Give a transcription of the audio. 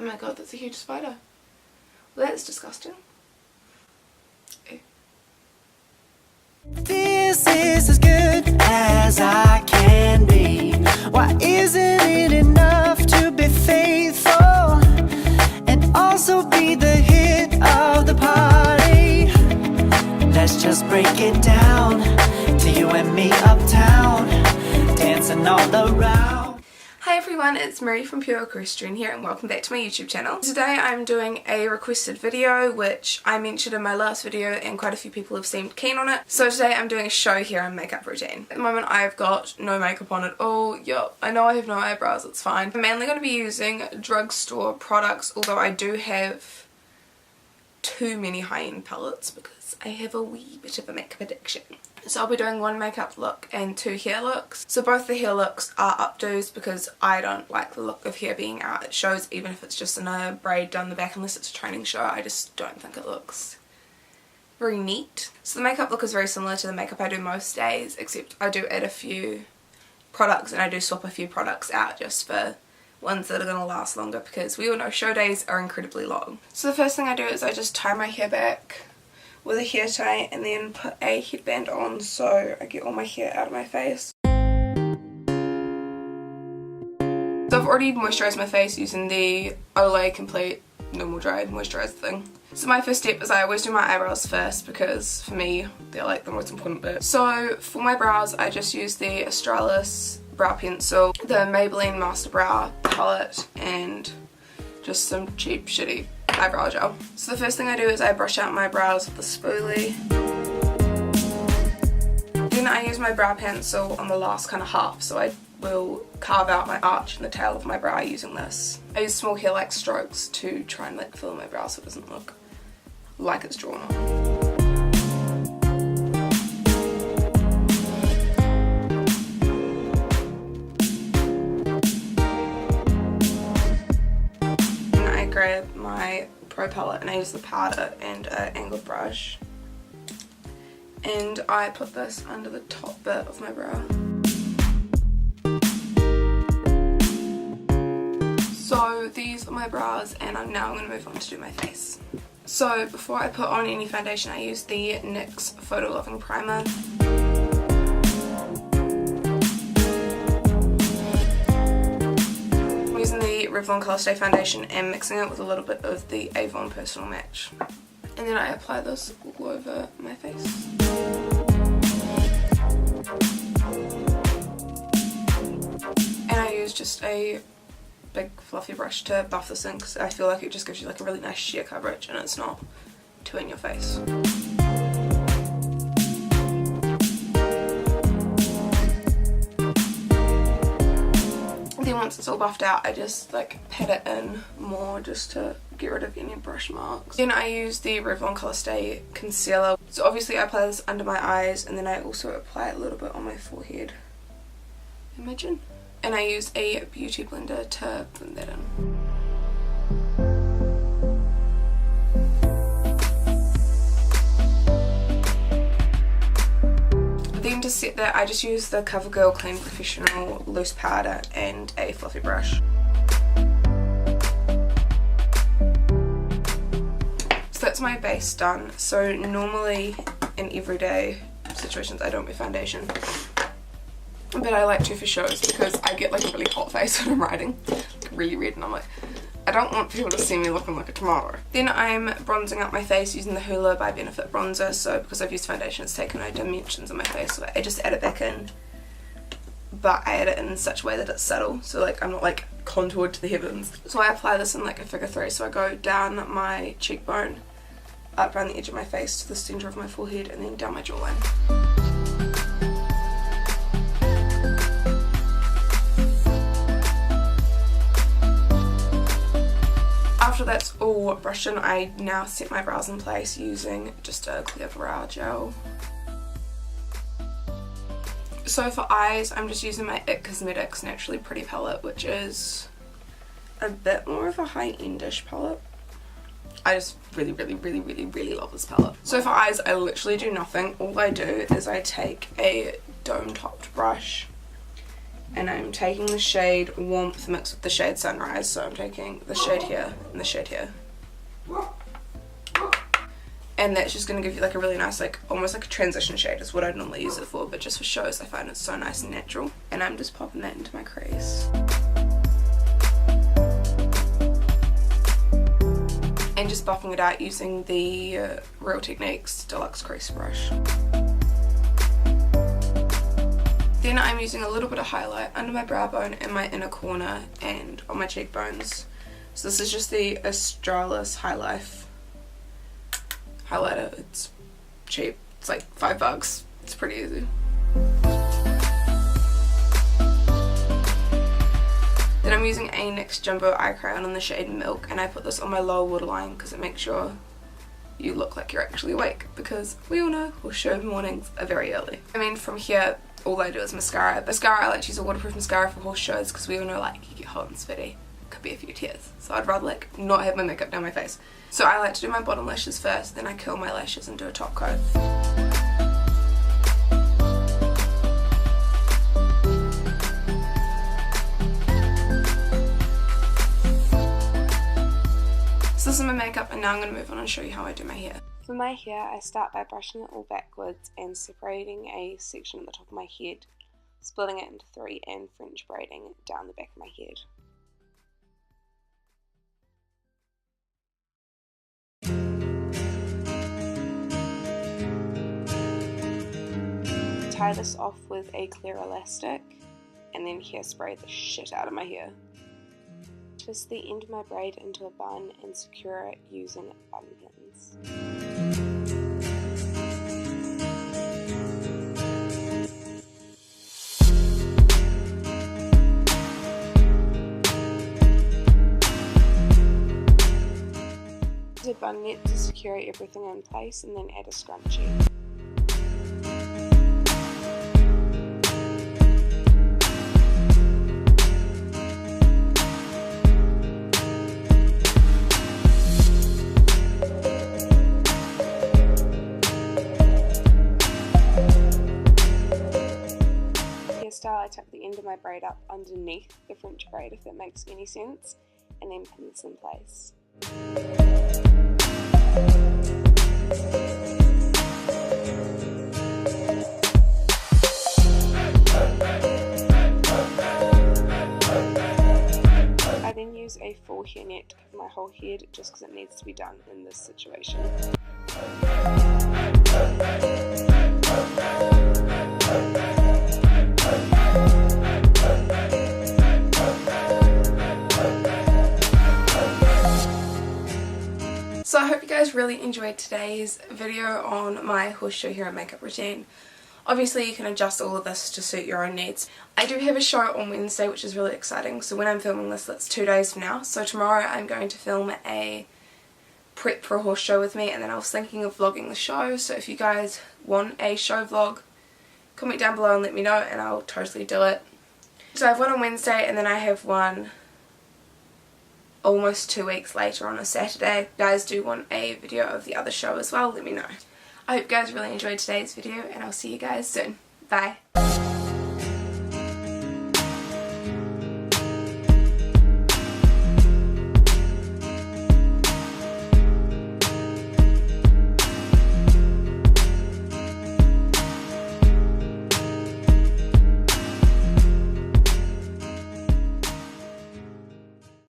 Oh my god, that's a huge spider. Well, that's disgusting. Ew. This is as good as I can be. Why isn't it enough to be faithful and also be the hit of the party? Let's just break it down to you and me uptown, dancing all around. Hi everyone, it's Marie from PureEquestrian here and welcome back to my YouTube channel. Today I'm doing a requested video which I mentioned in my last video and quite a few people have seemed keen on it. So today I'm doing a show here on makeup routine. At the moment I've got no makeup on at all. Yup, I know I have no eyebrows, it's fine. I'm mainly going to be using drugstore products, although I do have too many high-end palettes because I have a wee bit of a makeup addiction. So I'll be doing one makeup look and two hair looks. So both the hair looks are updos because I don't like the look of hair being out. It shows even if it's just in a braid down the back unless it's a training show. I just don't think it looks very neat. So the makeup look is very similar to the makeup I do most days, except I do add a few products and I do swap a few products out just for ones that are going to last longer because we all know show days are incredibly long. So the first thing I do is I just tie my hair back with a hair tie and then put a headband on so I get all my hair out of my face. So I've already moisturised my face using the Olay Complete Normal Dry Moisturiser thing. So my first step is I always do my eyebrows first because for me they're like the most important bit. So for my brows I just use the Australis brow pencil, the Maybelline Master Brow palette and just some cheap shitty eyebrow gel. So the first thing I do is I brush out my brows with the spoolie. Then I use my brow pencil on the last kind of half, so I will carve out my arch in the tail of my brow using this. I use small hair-like strokes to try and like fill my brow so it doesn't look like it's drawn on. Grab my Pro palette and I use the powder and an angled brush and I put this under the top bit of my brow. So these are my brows and now I'm going to move on to do my face. So before I put on any foundation I use the NYX Photo Loving Primer. Revlon Colorstay foundation and mixing it with a little bit of the Avon Personal Match. And then I apply this all over my face. And I use just a big fluffy brush to buff this in because I feel like it just gives you like a really nice sheer coverage and it's not too in your face. Once it's all buffed out I just like pat it in more just to get rid of any brush marks. Then I use the Revlon Colorstay concealer. So obviously I apply this under my eyes and then I also apply it a little bit on my forehead. Imagine. And I use a beauty blender to blend that in. Then to set that I just use the CoverGirl Clean Professional loose powder and a fluffy brush. So that's my base done. So normally in everyday situations I don't wear foundation, but I like to for shows because I get like a really hot face when I'm writing, like really red, and I'm like, I don't want people to see me looking like a tomato. Then I'm bronzing up my face using the Hoola by Benefit bronzer. So because I've used foundation it's taken no dimensions on my face, so I just add it back in, but I add it in such a way that it's subtle, so like I'm not like contoured to the heavens. So I apply this in like a figure 3, so I go down my cheekbone, up around the edge of my face to the centre of my forehead and then down my jawline. After that's all brushed in, I now set my brows in place using just a clear brow gel. So for eyes, I'm just using my IT Cosmetics Naturally Pretty palette, which is a bit more of a high-endish palette. I just really love this palette. So for eyes, I literally do nothing. All I do is I take a dome-topped brush and I'm taking the shade Warmth mixed with the shade Sunrise, so I'm taking the shade here and the shade here. And that's just going to give you like a really nice, like almost like a transition shade is what I'd normally use it for, but just for shows I find it's so nice and natural. And I'm just popping that into my crease. And just buffing it out using the Real Techniques Deluxe Crease Brush. Then I'm using a little bit of highlight under my brow bone and my inner corner and on my cheekbones. So this is just the Australis High Life highlighter. It's cheap, it's like $5. It's pretty easy. Then I'm using a NYX Jumbo Eye Crayon in the shade Milk, and I put this on my lower waterline because it makes sure you look like you're actually awake, because we all know horse show mornings are very early. I mean, from here all I do is mascara. Mascara, I like to use a waterproof mascara for horse shows because we all know like you get hot and sweaty, could be a few tears, so I'd rather like not have my makeup down my face. So I like to do my bottom lashes first, then I curl my lashes and do a top coat. So this is my makeup, and now I'm going to move on and show you how I do my hair. For my hair, I start by brushing it all backwards and separating a section at the top of my head, splitting it into 3 and French braiding down the back of my head. Tie this off with a clear elastic and then hairspray the shit out of my hair. Twist the end of my braid into a bun and secure it using bun pins. Use a bun net to secure everything in place and then add a scrunchie. I tuck the end of my braid up underneath the French braid, if that makes any sense, and then pin this in place. I then use a full hairnet to cover my whole head just because it needs to be done in this situation. So I hope you guys really enjoyed today's video on my horseshoe hair and makeup routine. Obviously you can adjust all of this to suit your own needs. I do have a show on Wednesday which is really exciting, so when I'm filming this that's 2 days from now. So tomorrow I'm going to film a prep for a horse show with me, and then I was thinking of vlogging the show, so if you guys want a show vlog, comment down below and let me know and I'll totally do it. So I have one on Wednesday and then I have one almost 2 weeks later on a Saturday. If you guys do want a video of the other show as well, let me know. I hope you guys really enjoyed today's video and I'll see you guys soon. Bye.